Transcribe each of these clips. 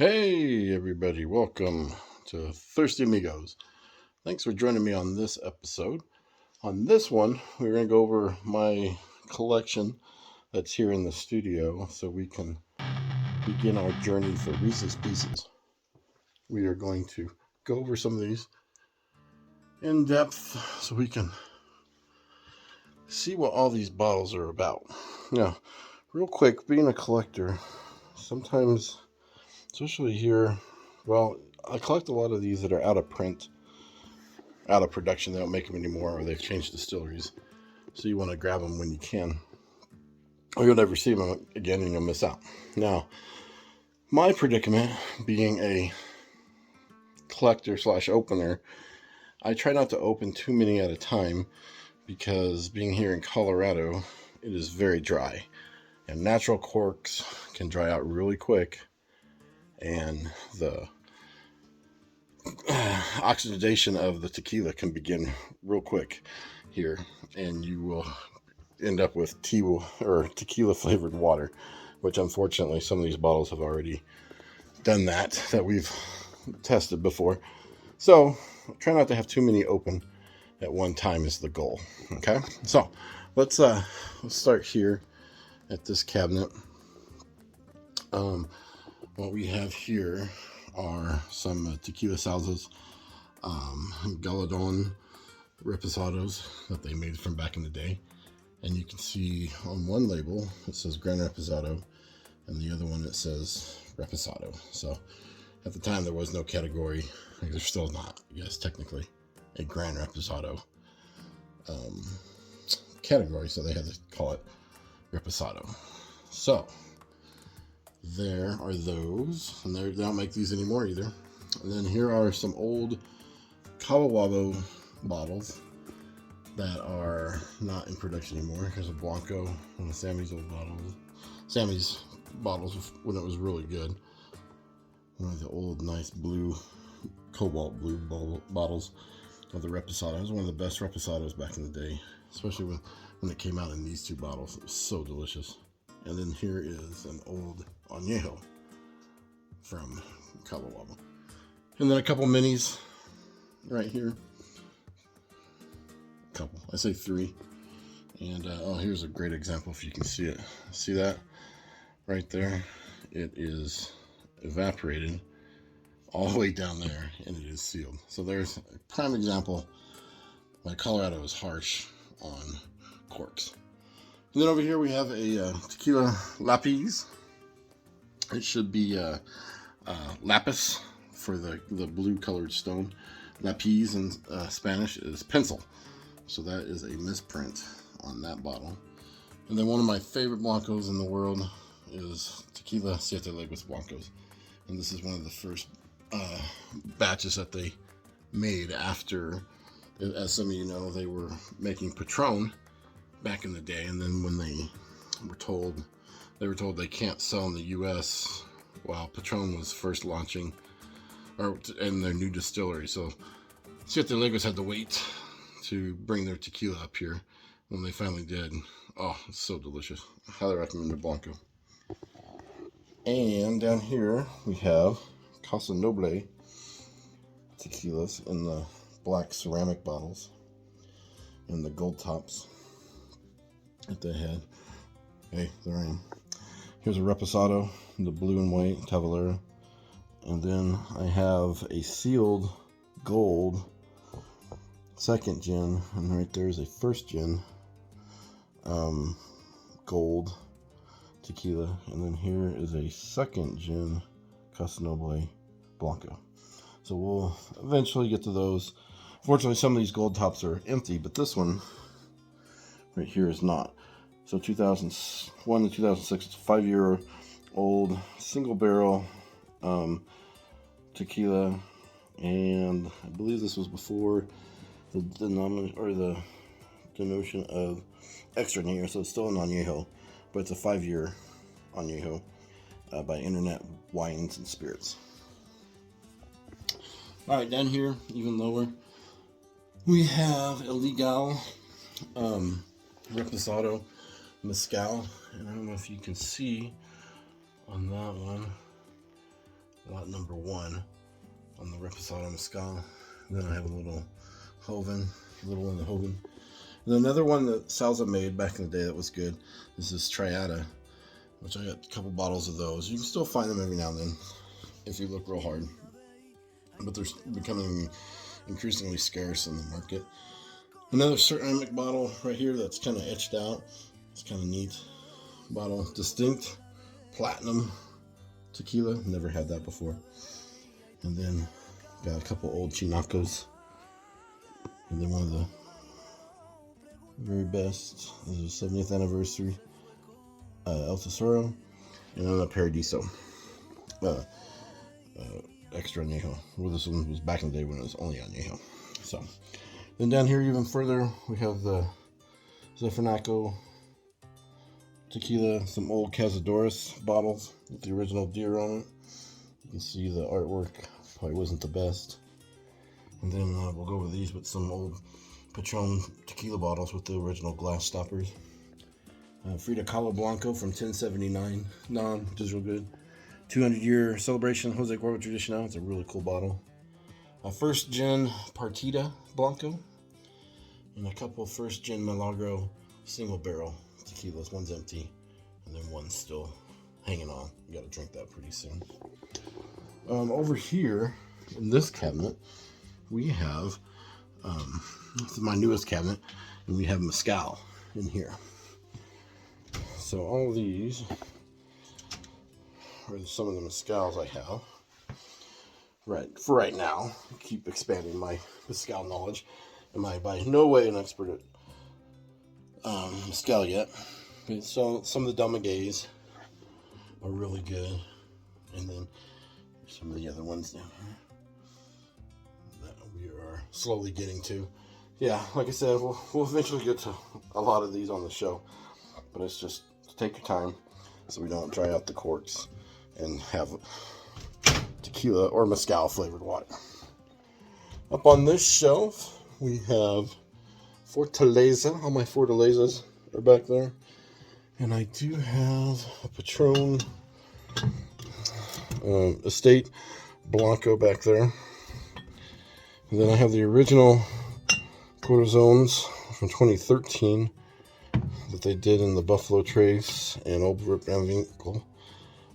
Hey everybody, welcome to Thirsty Amigos. Thanks for joining me on this episode. On this one, we're going to go over my collection that's here in the studio so we can begin our journey for Reese's Pieces. We are going to go over some of these in depth so we can see what all these bottles are about. Now, real quick, being a collector, sometimes, especially here, well, I collect a lot of these that are out of print, out of production. They don't make them anymore, or they've changed distilleries. So you want to grab them when you can, or you'll never see them again and you'll miss out. Now, my predicament being a collector / opener, I try not to open too many at a time because being here in Colorado, it is very dry. And natural corks can dry out really quick, and the oxidation of the tequila can begin real quick here, and you will end up with tequila flavored water, which unfortunately some of these bottles have already done that we've tested before. So try not to have too many open at one time is the goal. Okay, so let's start here at this cabinet. What we have here are some tequila salsas, Galadon Reposados that they made from back in the day. And you can see on one label it says Gran Reposado, and the other one it says Reposado. So at the time there was no category. There's still not, I guess, technically a Gran Reposado category, so they had to call it Reposado. So there are those, and they don't make these anymore either. And then here are some old Colorado bottles that are not in production anymore. Here's a Blanco, one of Sammy's old bottles. Sammy's bottles when it was really good. One of the old, nice blue, cobalt blue bottles of the Reposado. It was one of the best Reposados back in the day, especially when it came out in these two bottles. It was so delicious. And then here is an old Añejo from Colorado. And then a couple minis right here. A couple. I say three. And here's a great example if you can see it. See that? Right there. It is evaporated all the way down there, and it is sealed. So there's a prime example why Colorado is harsh on corks. And then over here we have a Tequila Lapis. It should be lapis for the blue colored stone. Lapis in Spanish is pencil. So that is a misprint on that bottle. And then one of my favorite Blancos in the world is Tequila Siete Leguas Blancos. And this is one of the first batches that they made after, as some of you know, they were making Patron back in the day, and then when they were told they can't sell in the U.S. while Patron was first launching, or in their new distillery. So Siete Leguas had to wait to bring their tequila up here. When they finally did, oh, it's so delicious. I highly recommend the Blanco. And down here we have Casa Noble tequilas in the black ceramic bottles and the gold tops at the head. Hey, there I am. Here's a Reposado, the blue and white Tavalera. And then I have a sealed gold second gin, and right there is a first gin gold tequila. And then here is a second gin Casa Noble Blanco. So we'll eventually get to those. Fortunately, some of these gold tops are empty, but this one right here is not. So 2001 to 2006, it's a 5-year-old single barrel tequila, and I believe this was before the notion of extra year, so it's still an Añejo, but it's a 5-year Añejo by Internet Wines and Spirits. All right, down here, even lower, we have Illegal Reposado Mezcal, and I don't know if you can see on that one, lot number 1 on the Reposado Mezcal. And then I have a little Joven, little one of the Joven. And another one that Salsa made back in the day that was good is this Triada, which I got a couple bottles of those. You can still find them every now and then if you look real hard, but they're becoming increasingly scarce in the market. Another ceramic bottle right here that's kind of etched out. It's kind of neat bottle. Distinct Platinum Tequila. Never had that before. And then got a couple old Chinacos. And then one of the very best is the 70th anniversary El Tesoro. And then a Paradiso. Extra añejo. Well, this one was back in the day when it was only añejo. So, then down here even further, we have the Zephanacco Tequila, some old Cazadores bottles with the original deer on it. You can see the artwork probably wasn't the best. And then we'll go over these with some old Patron Tequila bottles with the original glass stoppers. Frida Kahlo Blanco from 1079 non, which is real good. 200-year celebration Jose Cuervo Tradicional. It's a really cool bottle. First gen Partida Blanco. And a couple first gen Milagro single barrel tequilas. One's empty and then one's still hanging on. You gotta drink that pretty soon. Over here in this cabinet, we have, this is my newest cabinet, and we have Mezcal in here. So all of these are some of the Mezcals I have. For right now, I keep expanding my Mezcal knowledge. Am I by no way an expert at Mezcal yet? So some of the Dominguez are really good, and then some of the other ones down here that we are slowly getting to. Yeah, like I said, we'll eventually get to a lot of these on the show, but it's just take your time so we don't dry out the corks and have tequila or mezcal flavored water. Up on this shelf, we have Fortaleza. All my Fortalezas are back there. And I do have a Patron Estate Blanco back there. And then I have the original Corazones from 2013 that they did in the Buffalo Trace and Old Rip Van Winkle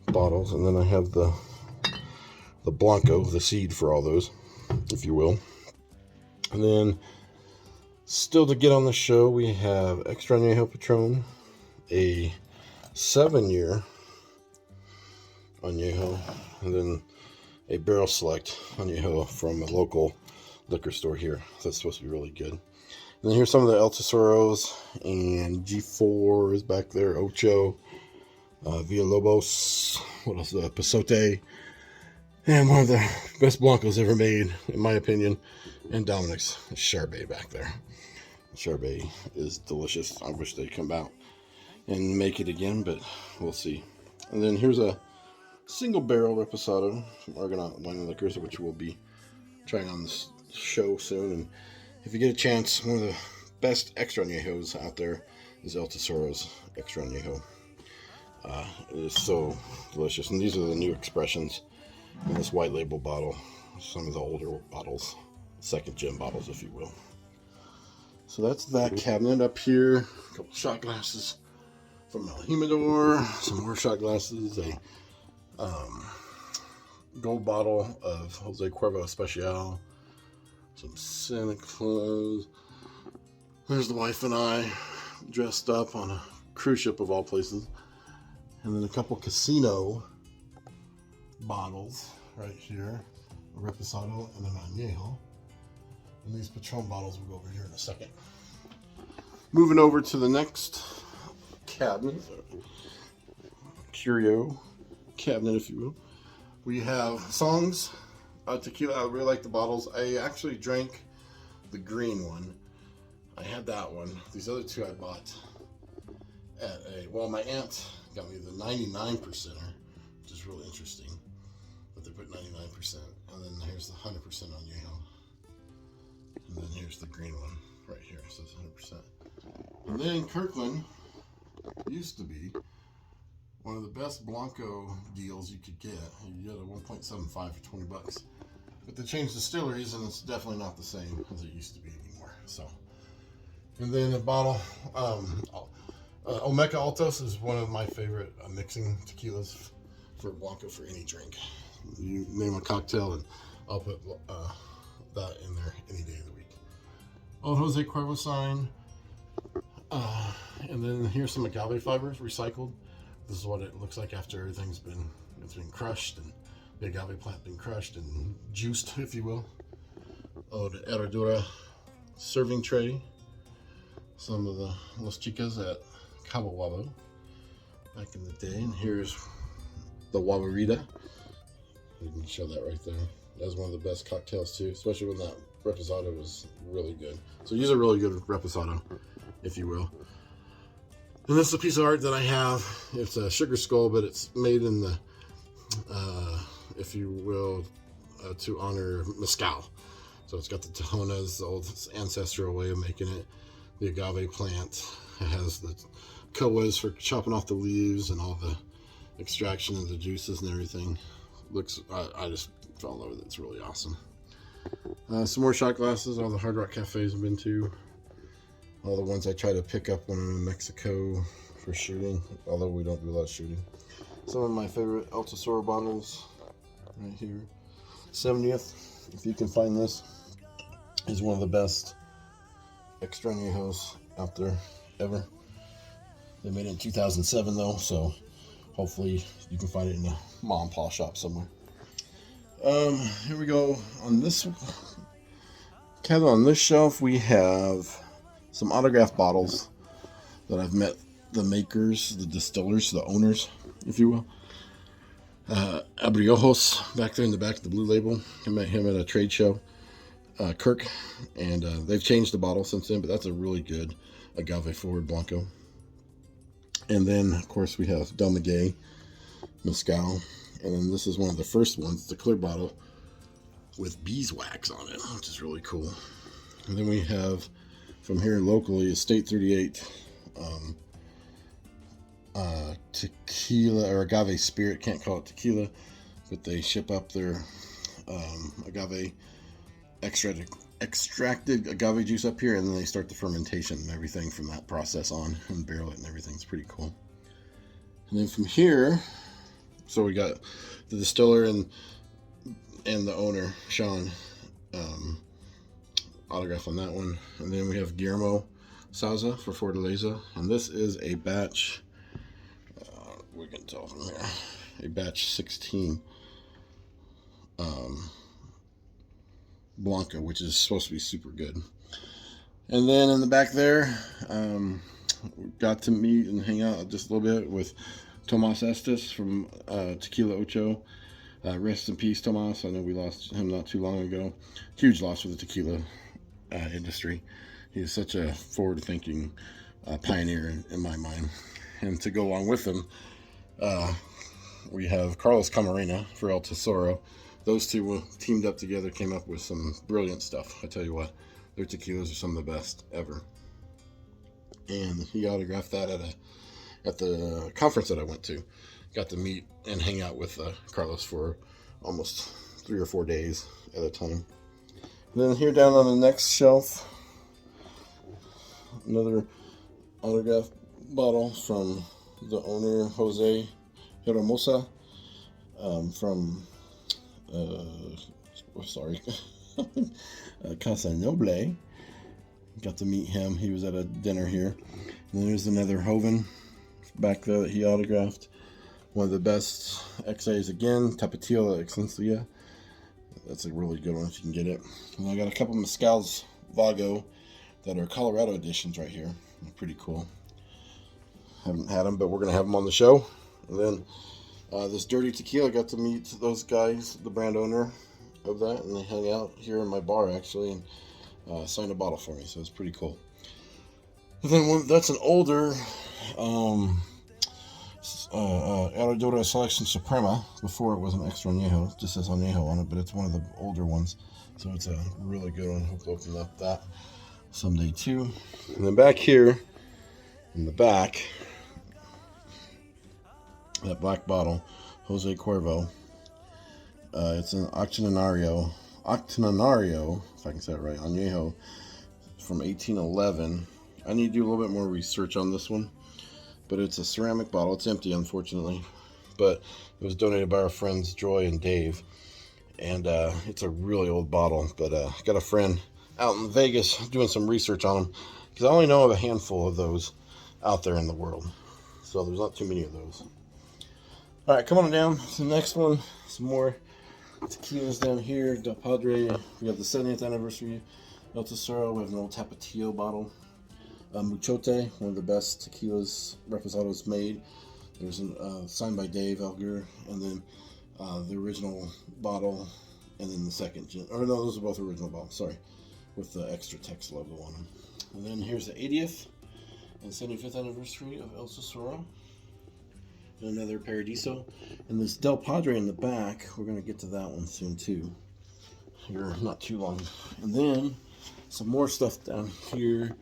bottles. And then I have the Blanco, the seed for all those, if you will. And then still to get on the show, we have Extra Añejo Patron, a 7-year Añejo, and then a Barrel Select Añejo from a local liquor store here. That's supposed to be really good. And then here's some of the El Tesoros, and G4 is back there, Ocho, Villalobos, what else, Pasote, and one of the best Blancos ever made, in my opinion, and Dominic's Charbet back there. Charbet is delicious. I wish they'd come out and make it again, but we'll see. And then here's a single barrel Reposado from Argonaut Wine and Liquors, which we'll be trying on this show soon. And if you get a chance, one of the best extra añejos out there is El Tesoro's Extra Añejo. It is so delicious. And these are the new expressions in this white label bottle. Some of the older bottles, second gen bottles, if you will. So that's that cabinet. Up here, a couple shot glasses from El Humidor, some more shot glasses, a gold bottle of Jose Cuervo Especial, some Santa Claus. There's the wife and I dressed up on a cruise ship of all places. And then a couple casino bottles right here, a Reposado and an Añejo. And these Patron bottles will go over here in a second. Moving over to the next cabinet, curio cabinet, if you will. We have Songs Tequila. I really like the bottles. I actually drank the green one. I had that one. These other two I bought at my aunt got me the 99%er, which is really interesting. But they put 99%. And then here's the 100% Añejo. And then here's the green one right here. So it's 100%. And then Kirkland used to be one of the best Blanco deals you could get. You get a 1.75 for 20 bucks. But they changed distilleries, and it's definitely not the same as it used to be anymore. So, and then a bottle, Olmeca Altos is one of my favorite mixing tequilas for Blanco for any drink. You name a cocktail, and I'll put that in there any day of the week. Old Jose Cuervo sign. And then here's some agave fibers recycled. This is what it looks like after everything's been crushed, and the agave plant been crushed and juiced, if you will. Oh, the Herradura serving tray. Some of the Los Chicas at Cabo Wabo back in the day. And here's the Wawarita. You can show that right there. That was one of the best cocktails too, especially when that Reposado was really good. So use a really good Reposado, if you will. And this is a piece of art that I have. It's a sugar skull, but it's made in the, if you will, to honor Mezcal. So it's got the Tohonas, the old ancestral way of making it. The agave plant. It has the coas for chopping off the leaves and all the extraction of the juices and everything. Looks, I just fell in love with it. It's really awesome. Some more shot glasses. All the Hard Rock cafes I've been to. All the ones I try to pick up when I'm in Mexico for shooting, although we don't do a lot of shooting. Some of my favorite El Tesoro bottles right here. 70th, if you can find this, is one of the best extrañejos out there ever. They made it in 2007 though, so hopefully you can find it in a mom and pop shop somewhere. Here we go. On this shelf we have some autographed bottles that I've met the makers, the distillers, the owners, if you will. Abriojos, back there in the back of the blue label. I met him at a trade show, Kirk, and they've changed the bottle since then, but that's a really good agave forward Blanco. And then, of course, we have Del Maguey, Mezcal, and then this is one of the first ones, the clear bottle with beeswax on it, which is really cool. And then we have, from here locally, Estate 38 tequila or agave spirit. Can't call it tequila, but they ship up their agave extracted agave juice up here, and then they start the fermentation and everything from that process on, and barrel it and everything. It's pretty cool. And then from here, so we got the distiller and the owner, Sean, autograph on that one. And then we have Guillermo Sauza for Fortaleza, and this is a batch, we can tell from here, a batch 16 Blanca, which is supposed to be super good. And then in the back there, got to meet and hang out just a little bit with Tomas Estes from Tequila Ocho. Rest in peace, Tomas. I know we lost him not too long ago. Huge loss for the tequila industry. He is such a forward-thinking pioneer in my mind. And to go along with him, we have Carlos Camarena for El Tesoro. Those two teamed up together, came up with some brilliant stuff. I tell you what, their tequilas are some of the best ever. And he autographed that at the conference that I went to. Got to meet and hang out with Carlos for almost 3 or 4 days at a time. And then here down on the next shelf, another autograph bottle from the owner, Jose Hermosa, from Casa Noble. Got to meet him. He was at a dinner here. And then there's another Joven back there that he autographed. One of the best XAs again, Tapatio Tequilas. That's a really good one if you can get it. And I got a couple Mezcals Vago that are Colorado editions right here. They're pretty cool. Haven't had them, but we're going to have them on the show. And then this Dirty Tequila, I got to meet those guys, the brand owner of that, and they hung out here in my bar actually and signed a bottle for me, so it's pretty cool. And then that's an older Herradura Selection Suprema. Before it was an extrañejo, it just says añejo on it, but it's one of the older ones, so it's a really good one. Hope to open up that someday too. And then back here in the back, That black bottle, Jose Cuervo. It's an Octogenario, if I can say it right, Añejo, from 1811. I need to do a little bit more research on this one, but it's a ceramic bottle. It's empty, unfortunately, but it was donated by our friends Joy and Dave, and it's a really old bottle, but got a friend out in Vegas doing some research on them, because I only know of a handful of those out there in the world, so there's not too many of those. All right, come on down to the next one. Some more tequilas down here. Del Padre. We have the 70th anniversary El Tesoro. We have an old Tapatio bottle. Muchote, one of the best tequilas Reposados made. There's a signed by Dave Elger, and then the original bottle, and then the second gen. Or no, those are both original bottles. Sorry, with the extra text logo on them. And then here's the 80th and 75th anniversary of El Tesoro. Another Paradiso, and this Del Padre in the back. We're going to get to that one soon too, here not too long. And then some more stuff down here.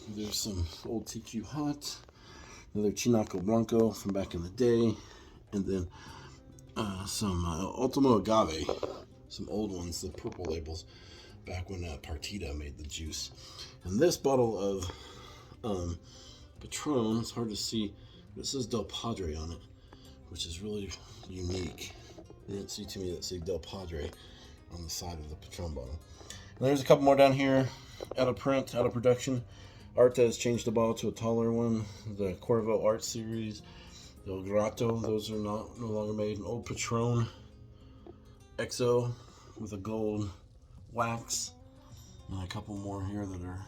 There's some old TQ Hot, another Chinaco Blanco from back in the day, and then some Ultimo Agave, some old ones, the purple labels, back when Partida made the juice. And this bottle of Patron, it's hard to see, it says Del Padre on it, which is really unique. You didn't see too many that say Del Padre on the side of the Patron bottle. And there's a couple more down here, out of print, out of production. Art has changed the bottle to a taller one. The Cuervo Art Series, the El Grato, those are no longer made. An old Patron XO with a gold wax, and a couple more here that are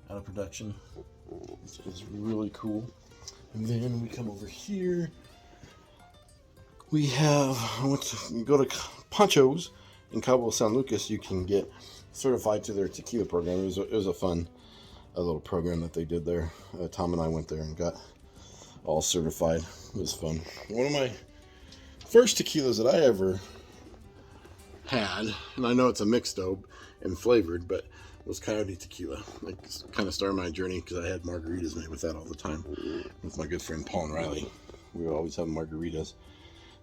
out of production. It's really cool. And then we come over here. We have, you go to Poncho's in Cabo San Lucas, you can get certified to their tequila program. It was a fun little program that they did there. Tom and I went there and got all certified. It was fun. One of my first tequilas that I ever had, and I know it's a mixed dope and flavored, but was Coyote Tequila. Like, kind of started my journey because I had margaritas made with that all the time with my good friend Paul and Riley. We would always have margaritas.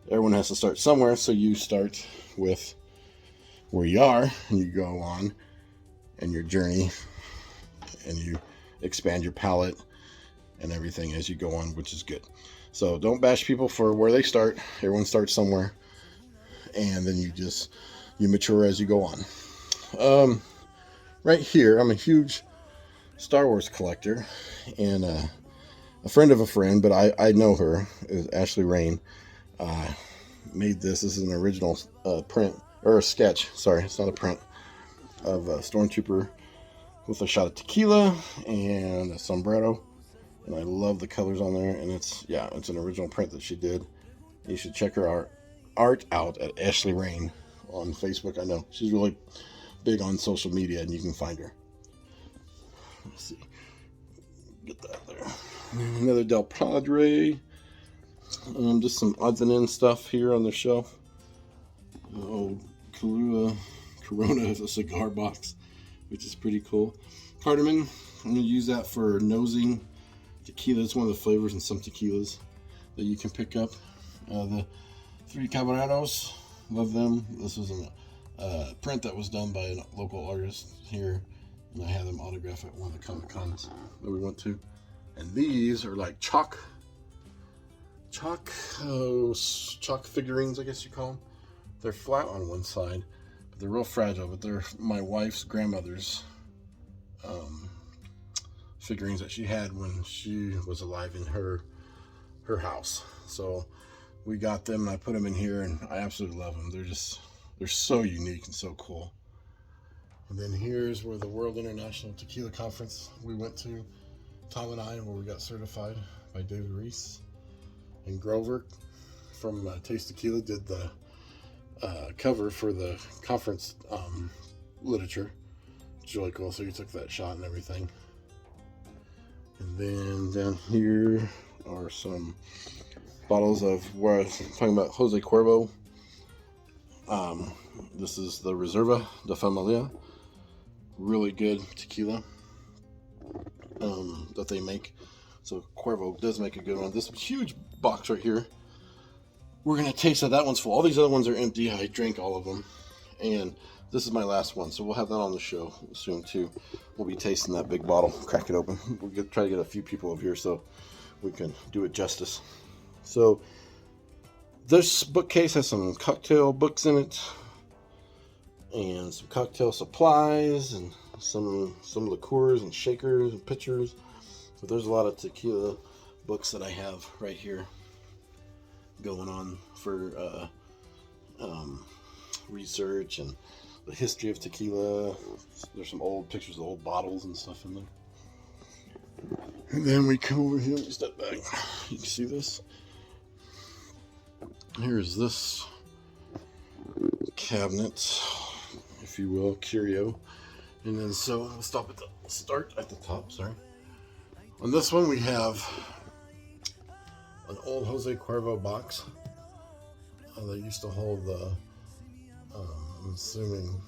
Everyone has to start somewhere, so you start with where you are, and you go on and your journey, and you expand your palate and everything as you go on, which is good. So don't bash people for where they start. Everyone starts somewhere, and then you mature as you go on. Right here, I'm a huge Star Wars collector, and a friend of a friend, but I know her, is Ashley Rain, made this. This is an original print, or a sketch, sorry, it's not a print, of a Stormtrooper with a shot of tequila and a sombrero, and I love the colors on there, and it's an original print that she did. You should check her art out at Ashley Rain on Facebook. I know she's really big on social media, and you can find her. Let's see, get that there. Another Del Padre. Just some odds and ends stuff here on the shelf. Old Corona is a cigar box, which is pretty cool. Cardamom, I'm going to use that for nosing tequila. It's one of the flavors in some tequilas that you can pick up. The Three Caballeros, love them. This was a print that was done by a local artist here, and I had them autograph at one of the Comic Cons that we went to. And these are like chalk figurines, I guess you call them. They're flat on one side, but they're real fragile. But they're my wife's grandmother's figurines that she had when she was alive in her house. So we got them, and I put them in here, and I absolutely love them. They're so unique and so cool. And then here's where the World International Tequila Conference we went to, Tom and I, where we got certified by David Reese. And Grover from Taste Tequila did the cover for the conference literature. It's really cool. So you took that shot and everything. And then down here are some bottles of where I was talking about Jose Cuervo. This is the Reserva de Familia. Really good tequila that they make. So Cuervo does make a good one. This huge box right here, we're going to taste that. That one's full. All these other ones are empty. I drank all of them. And this is my last one. So we'll have that on the show soon too. We'll be tasting that big bottle. Crack it open. We'll try to get a few people over here so we can do it justice. So this bookcase has some cocktail books in it. And some cocktail supplies. And some liqueurs and shakers and pitchers. So there's a lot of tequila books that I have right here going on for research and the history of tequila. There's some old pictures of old bottles and stuff in there. And then we come over here. Let me step back. You can see this. Here's this cabinet, if you will, curio. And then so we'll start at the top. Sorry. On this one we have an old Jose Cuervo box that used to hold the, I'm assuming,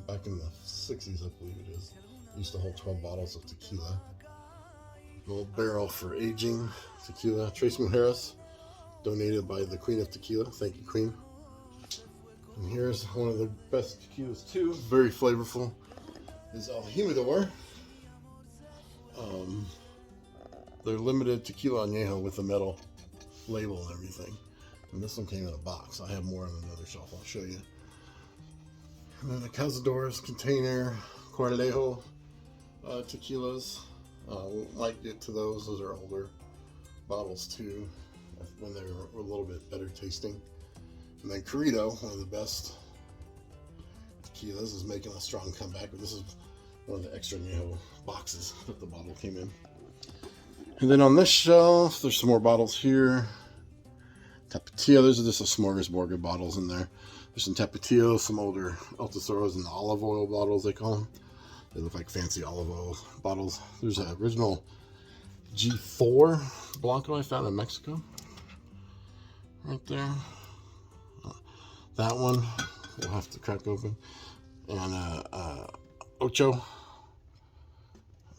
back in the 60s, I believe it is. It used to hold 12 bottles of tequila. An old barrel for aging tequila. Trace Mujeres, donated by the Queen of Tequila. Thank you, Queen. And here's one of the best tequilas too, very flavorful, is El Humidor. They're limited tequila añejo with a metal label and everything. And this one came in a box. I have more on another shelf. I'll show you. And then the Cazadores container, Coralejo tequilas. We might get to those. Those are older bottles too, when they were a little bit better tasting. And then Corrido, one of the best tequilas, is making a strong comeback. But this is one of the extra añejo boxes that the bottle came in. And then on this shelf, there's some more bottles here. Tapatio, those are just a smorgasbord of bottles in there. There's some Tapatio, some older El Tesoros, and the olive oil bottles, they call them. They look like fancy olive oil bottles. There's an original G4 Blanco I found in Mexico. Right there. That one we'll have to crack open. And Ocho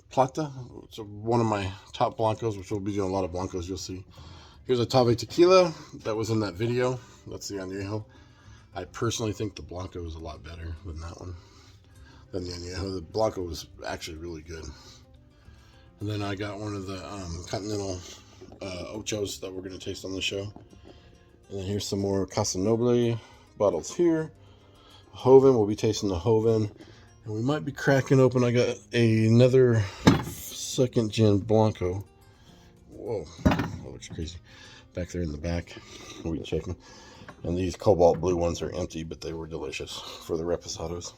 Plata, it's one of my top Blancos, which we'll be doing a lot of Blancos, you'll see. Here's a Tave Tequila that was in that video. That's the añejo. I personally think the Blanco is a lot better than that one, than the añejo. The Blanco was actually really good. And then I got one of the Continental Ochos that we're going to taste on the show. And then here's some more Casa Noble bottles here. Joven, we'll be tasting the Joven. And we might be cracking open. I got another second gen Blanco. Whoa, that looks crazy. Back there in the back, we'll be checking. And these cobalt blue ones are empty, but they were delicious for the Reposados.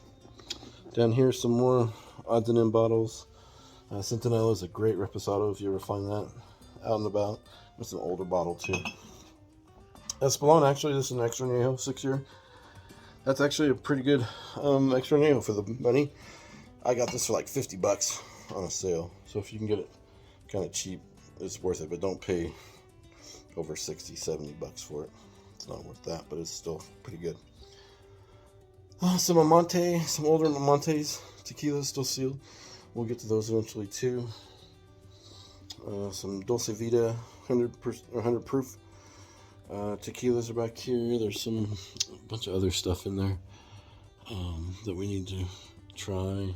Down here, some more odds and end bottles. Centenario is a great Reposado if you ever find that out and about. It's an older bottle too. Espolon, actually, this is an extra añejo, 6-year. That's actually a pretty good extra añejo for the money. I got this for like 50 bucks on a sale. So if you can get it kind of cheap, it's worth it. But don't pay over 60, 70 bucks for it. It's not worth that, but it's still pretty good. Some Amante, some older Amantes. Tequila still sealed. We'll get to those eventually too. Some Dulce Vida 100 proof. Tequilas are back here. There's a bunch of other stuff in there that we need to try.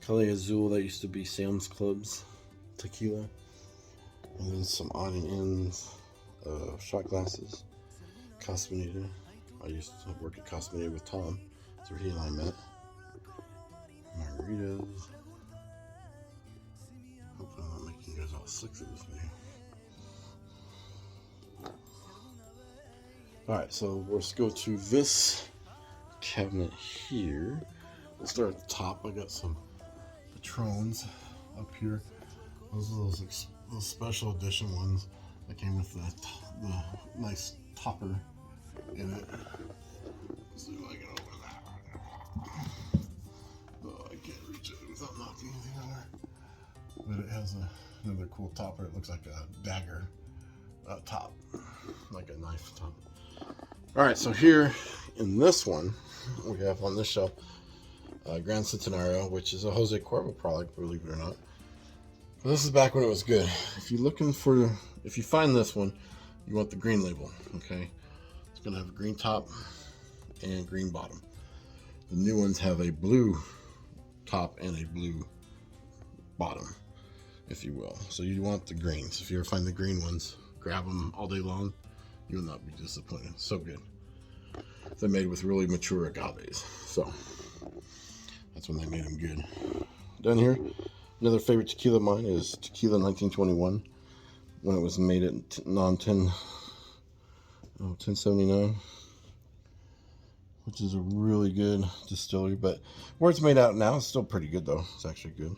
Calle Azul, that used to be Sam's Club's tequila. And then some on and ends, shot glasses. Casamigos. I used to work at Casamigos with Tom. That's where he and I met. Margaritas. Hopefully I'm not making you guys all sick for this video. Alright, so let's go to this cabinet here. We'll start at the top. I got some Patrons up here. Those are those special edition ones that came with the nice topper in it. Let's see if I can open that. Oh, I can't reach it without knocking anything over. But it has another cool topper. It looks like a dagger top, like a knife top. Alright, so here in this one, we have on this shelf Grand Centenario, which is a Jose Cuervo product, believe it or not. Well, this is back when it was good. If you find this one, you want the green label, okay? It's gonna have a green top and green bottom. The new ones have a blue top and a blue bottom, if you will. So you want the greens. If you ever find the green ones, grab them all day long. You will not be disappointed. So good. They're made with really mature agaves. So that's when they made them good. Down here, another favorite tequila of mine is Tequila 1921. When it was made at 1079, which is a really good distillery. But where it's made out now, it's still pretty good though. It's actually good.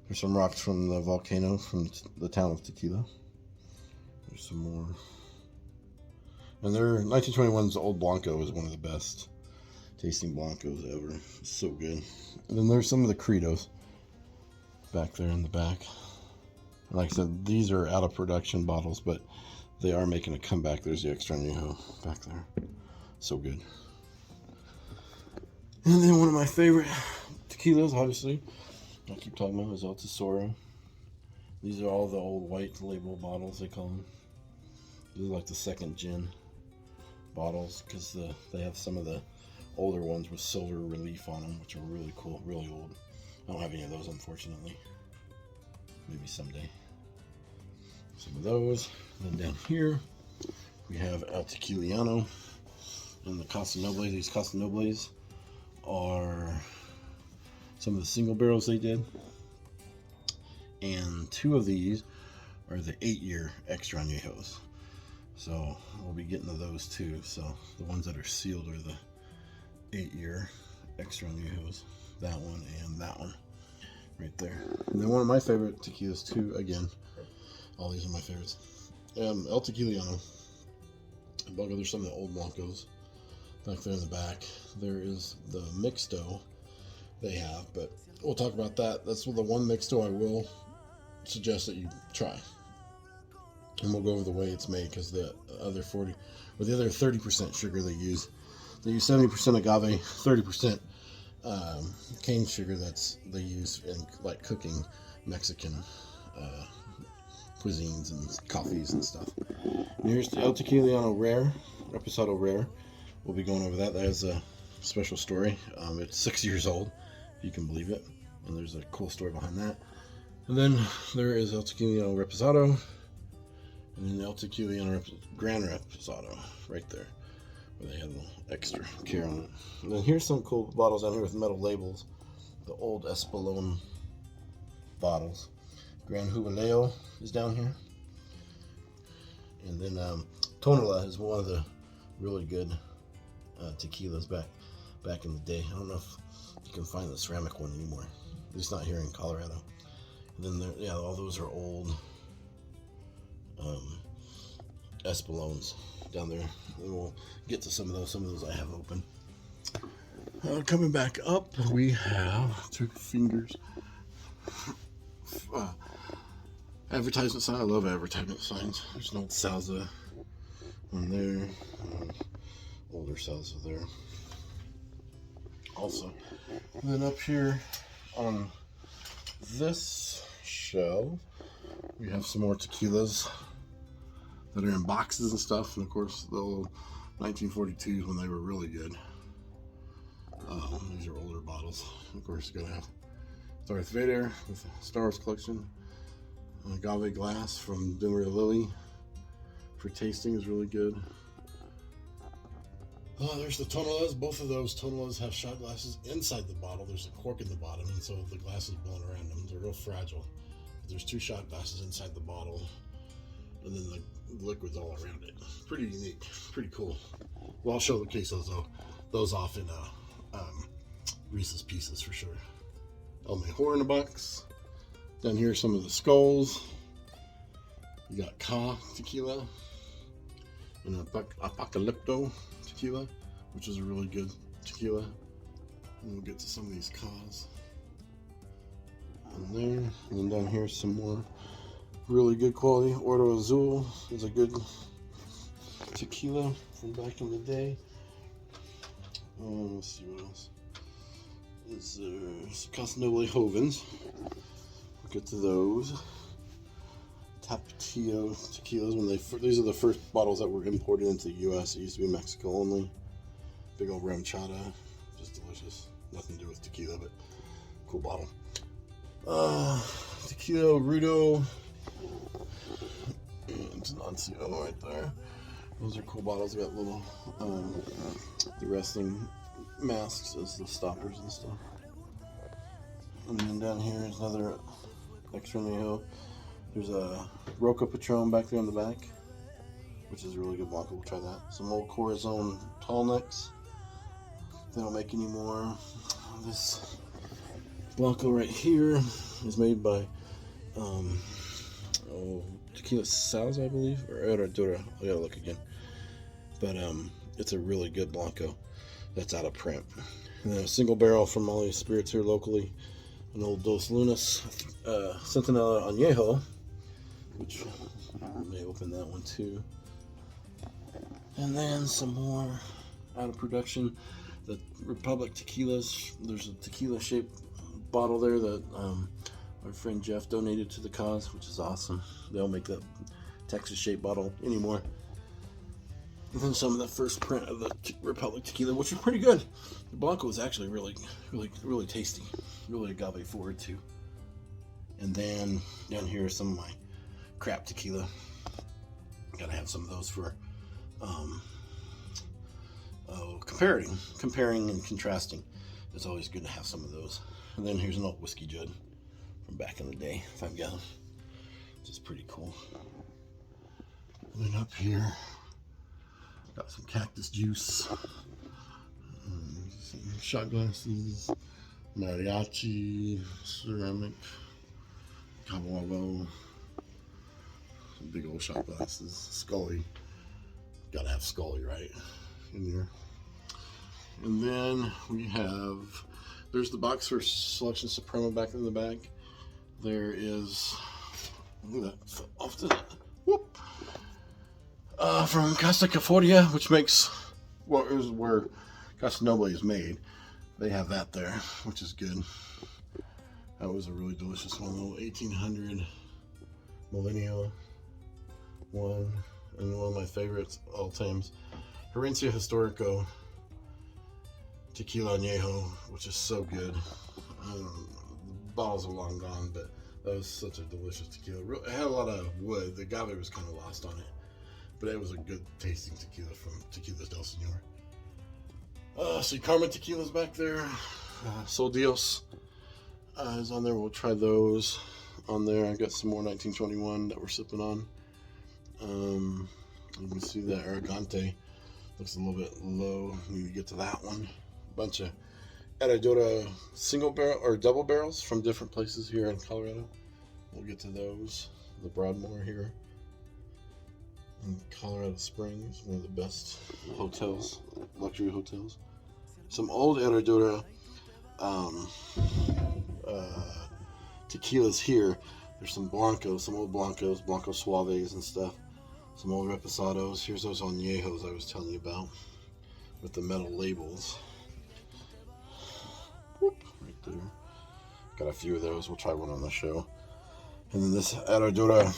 There's some rocks from the volcano from the town of Tequila. There's some more. And their 1921's Old Blanco is one of the best tasting Blancos ever. It's so good. And then there's some of the Credos back there in the back. And like I said, these are out of production bottles, but they are making a comeback. There's the Extra Añejo back there. So good. And then one of my favorite tequilas, obviously, I keep talking about, is El Tesoro. These are all the old white label bottles, they call them. These are like the second gin bottles, because they have some of the older ones with silver relief on them, which are really cool, really old. I don't have any of those, unfortunately. Maybe someday. Some of those. And then down here, we have El Taquiliano and the Casa Noble. These Casa Nobles are some of the single barrels they did. And two of these are the 8-year Extra Añejos. So we'll be getting to those too. So the ones that are sealed are the 8-year Extra Añejos. That one and that one right there. And then one of my favorite tequilas too, again, all these are my favorites. El Taquiliano. There's some of the old Blancos back there in the back. There is the mixto they have, but we'll talk about that. That's the one mixto I will suggest that you try. And we'll go over the way it's made, because the other 40 or the other 30% sugar they use 70% agave, 30% cane sugar they use in like cooking Mexican cuisines and coffees and stuff. And here's the El Taquiliano Rare, Reposado Rare. We'll be going over that. That has a special story. It's 6 years old, if you can believe it. And there's a cool story behind that. And then there is El Taquiliano Reposado, and then El Taquiliano Gran Reposado right there, where they have a little extra care on it. And then here's some cool bottles down here with metal labels. The old Espolón bottles. Gran Jubileo is down here. And then Tonela is one of the really good tequilas back in the day. I don't know if you can find the ceramic one anymore. At least not here in Colorado. And then all those are old Espolóns down there. And we'll get to some of those. Some of those I have open. Coming back up, we have two fingers. Advertisement sign. I love advertisement signs. There's an old Salsa one there. Older Salsa there. Also. And then up here on this shelf, we have some more tequilas that are in boxes and stuff. And of course, the old 1942s when they were really good. These are older bottles. Of course, you're gonna have Darth Vader with the Star Wars collection. Agave glass from Dinner Lily for tasting is really good. There's the Tonelas. Both of those Tonelas have shot glasses inside the bottle. There's a cork in the bottom, and so the glass is blown around them. They're real fragile. But there's two shot glasses inside the bottle, and then the liquid's all around it. Pretty unique, pretty cool. Well, I'll show the case those off in Reese's Pieces for sure. El Mejor in a box. Down here, some of the skulls. You got Ka Tequila and Apocalypto Tequila, which is a really good tequila. And we'll get to some of these Kas. And there, and then down here, some more really good quality. Oro Azul is a good tequila from back in the day. Let's see what else. It's Casa Noble Jovens. get to those. Tapatio Tequilas. These are the first bottles that were imported into the U.S. It used to be Mexico only. Big old ranchada, just delicious. Nothing to do with tequila, but cool bottle. Tequila Rudo and Tenancio right there. Those are cool bottles. They got little the wrestling masks as the stoppers and stuff. And then down here is another extra añejo. There's a Roca Patron back there in the back, which is a really good Blanco. We'll try that. Some old Corazon tall necks. They don't make any more. This Blanco right here is made by Tequila Sal's, I believe, or Herradura. I gotta look again. But it's a really good Blanco that's out of print. And then a single barrel from all these spirits here locally. An old Dos Lunas Centenario Añejo, which I may open that one too. And then some more out of production. The Republic Tequilas. There's a tequila shaped bottle there that our friend Jeff donated to the cause, which is awesome. They don't make that Texas shaped bottle anymore. And then some of the first print of the Republic Tequila, which was pretty good. The Blanco was actually really tasty. Really agave forward too. And then down here is some of my crap tequila. Gotta have some of those for comparing and contrasting. It's always good to have some of those. And then here's an old whiskey Judd from back in the day, 5 gallon, which is pretty cool. And then up here, got some cactus juice, some shot glasses, mariachi, ceramic, Cuervo, some big old shot glasses, Scully. Gotta have Scully, right, in here. And then we have, there's the box for Selection Suprema back in the back. There is, look at that, off to that, whoop. From Casa Caforia, which makes what is where Casa Noble is made. They have that there, which is good. That was a really delicious one, little 1800 Millennial one, and one of my favorites all times, Herencia Historico Tequila Añejo, which is so good. The bottles are long gone, but that was such a delicious tequila. It had a lot of wood. The agave was kind of lost on it, but it was a good tasting tequila from Tequilas del Señor. See, Carmen Tequila's back there. Sol Dios is on there. We'll try those on there. I got some more 1921 that we're sipping on. You can see that Aragante looks a little bit low. We need to get to that one. Bunch of Herradura single barrel or double barrels from different places here in Colorado. We'll get to those. The Broadmoor here in Colorado Springs, one of the best hotels, luxury hotels. Some old Herradura tequilas here. There's some Blancos, some old Blancos, Blanco Suaves and stuff. Some old Reposados. Here's those Añejos I was telling you about with the metal labels. Whoop, right there. Got a few of those. We'll try one on the show. And then this Herradura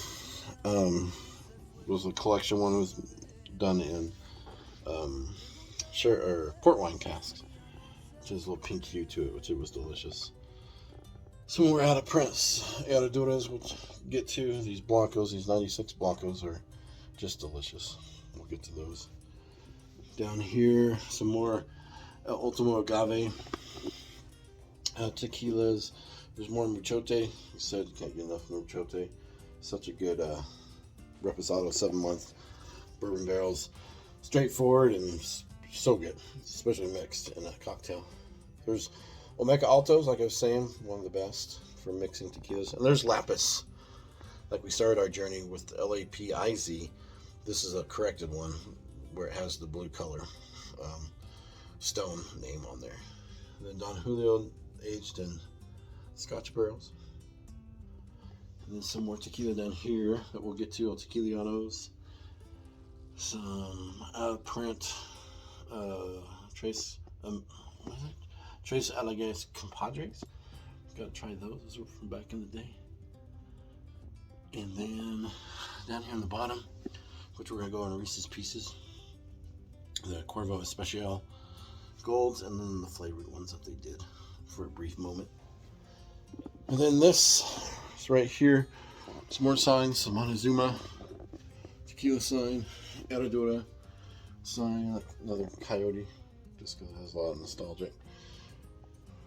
was a collection one. Was done in port wine casks, which has a little pink hue to it, which it was delicious. Some more out of prints Herraduras we'll get to. These Blancos, these 96 Blancos are just delicious. We'll get to those. Down here, some more Ultimo Agave tequilas. There's more Muchote. He said you can't get enough Muchote. Such a good Reposado 7-month bourbon barrels. Straightforward and so good, especially mixed in a cocktail. There's Omega Altos, like I was saying, one of the best for mixing tequilas. And there's Lapis. Like we started our journey with the LAPIZ. This is a corrected one where it has the blue color stone name on there. And then Don Julio aged in Scotch barrels. And then some more tequila down here that we'll get to, Taquilianos. Some out of print Tres Alegres Compadres. Gotta try those. Those were from back in the day. And then down here on the bottom, which we're going to go on Reese's Pieces, the Cuervo Especial Golds, and then the flavored ones that they did for a brief moment. And then this is right here. Some more signs, some Montezuma tequila sign, Herradura sign, another coyote, just because it has a lot of nostalgic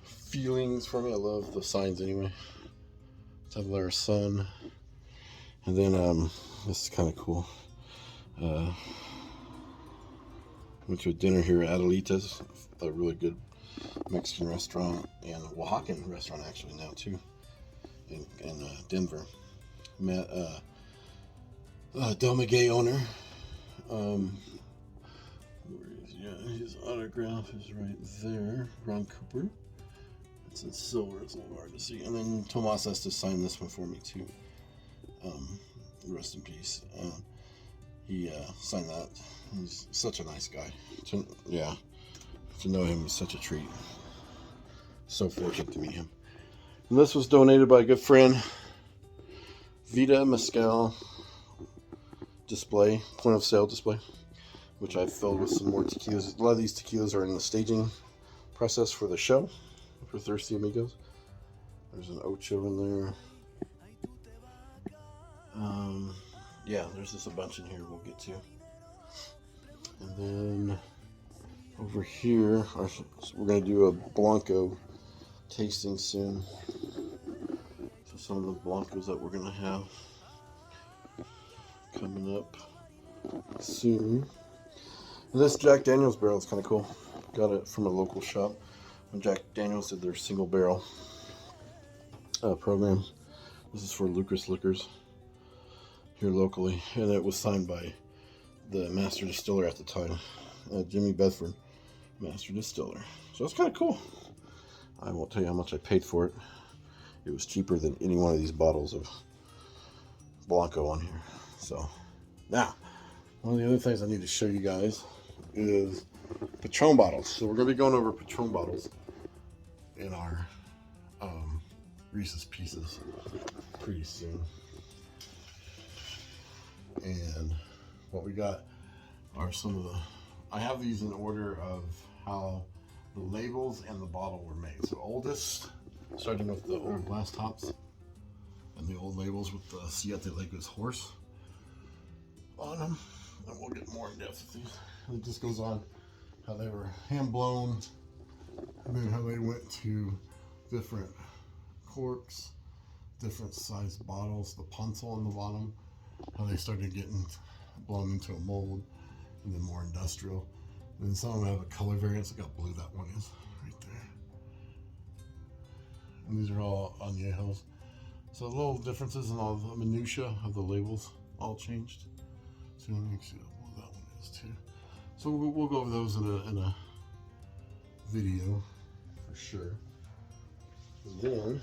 feelings for me. I love the signs anyway. Tabler Sun. And then this is kind of cool. Went to a dinner here at Adelita's, a really good Mexican restaurant and Oaxacan restaurant actually now too, in Denver. Met Del Maguey owner. His autograph is right there. Ron Cooper. It's in silver. It's a little hard to see. And then Tomas has to sign this one for me too. Rest in peace. He signed that. He's such a nice guy. To know him is such a treat. So fortunate to meet him. And this was donated by a good friend. Vita Mezcal display, point of sale display, which I filled with some more tequilas. A lot of these tequilas are in the staging process for the show, for Thirsty Amigos. There's an Ocho in there. Yeah, there's just a bunch in here we'll get to. And then over here, we're going to do a Blanco tasting soon. So some of the Blancos that we're going to have coming up soon. And this Jack Daniels barrel is kind of cool. Got it from a local shop when Jack Daniels did their single barrel program. This is for Lucas Liquors here locally, and it was signed by the master distiller at the time, Jimmy Bedford, master distiller. So it's kind of cool. I won't tell you how much I paid for it. It was cheaper than any one of these bottles of Blanco on here. So now, one of the other things I need to show you guys is Patron bottles. So we're going to be going over Patron bottles in our Reese's Pieces pretty soon. And what we got are some of the, I have these in order of how the labels and the bottle were made. So oldest, starting with the old glass tops and the old labels with the Siete Legos horse on them. And we'll get more in depth with these. And it just goes on how they were hand blown, and then how they went to different corks, different sized bottles, the punzel on the bottom, how they started getting blown into a mold, and then more industrial. And then some of them have a color variance. Look how blue that one is right there. And these are all añejos. So little differences in all the minutiae of the labels all changed. So let me see what that one is too. So we'll go over those in a video for sure. And then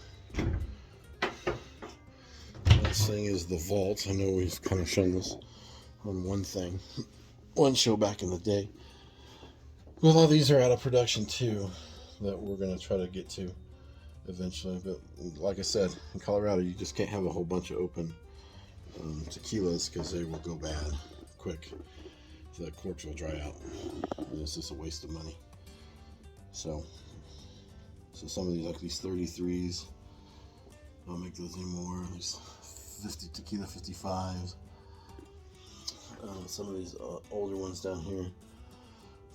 next thing is the vault. I know we've kind of shown this on one show back in the day. Well, a lot of these are out of production too, that we're going to try to get to eventually. But like I said, in Colorado, you just can't have a whole bunch of open tequilas because they will go bad quick. The corks will dry out, and it's just a waste of money. So some of these, like these 33s, don't make those anymore. These 50 tequila 55s. Some of these older ones down here.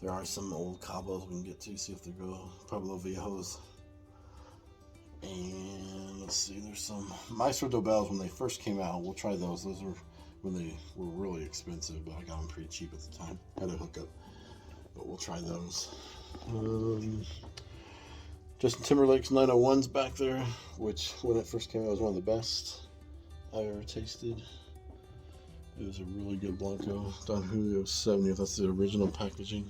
There are some old cabos we can get to, see if they go Pueblo Viejos. And let's see, there's some Maestro Dobels when they first came out. We'll try those. Those were when they were really expensive, but I got them pretty cheap at the time. Had a hookup, but we'll try those. Justin Timberlake's 901's back there, which when it first came out was one of the best I've ever tasted. It was a really good Blanco. Don Julio 70th, that's the original packaging.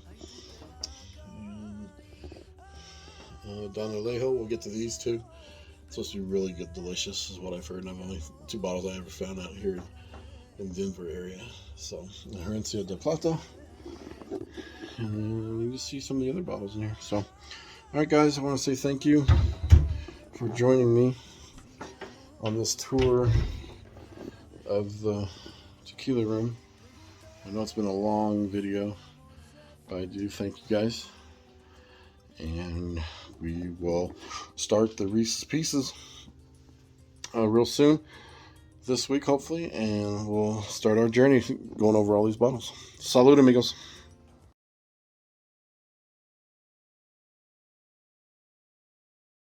And Don Alejo, we'll get to these two. It's supposed to be really good, delicious, is what I've heard. And I've only 2 bottles I ever found out here in Denver area. So, Herencia de Plata. And you can see some of the other bottles in here. So, alright guys, I want to say thank you for joining me on this tour of the tequila room. I know it's been a long video, but I do thank you guys. And we will start the Reese's Pieces real soon, this week hopefully, and we'll start our journey going over all these bottles. Salud, amigos.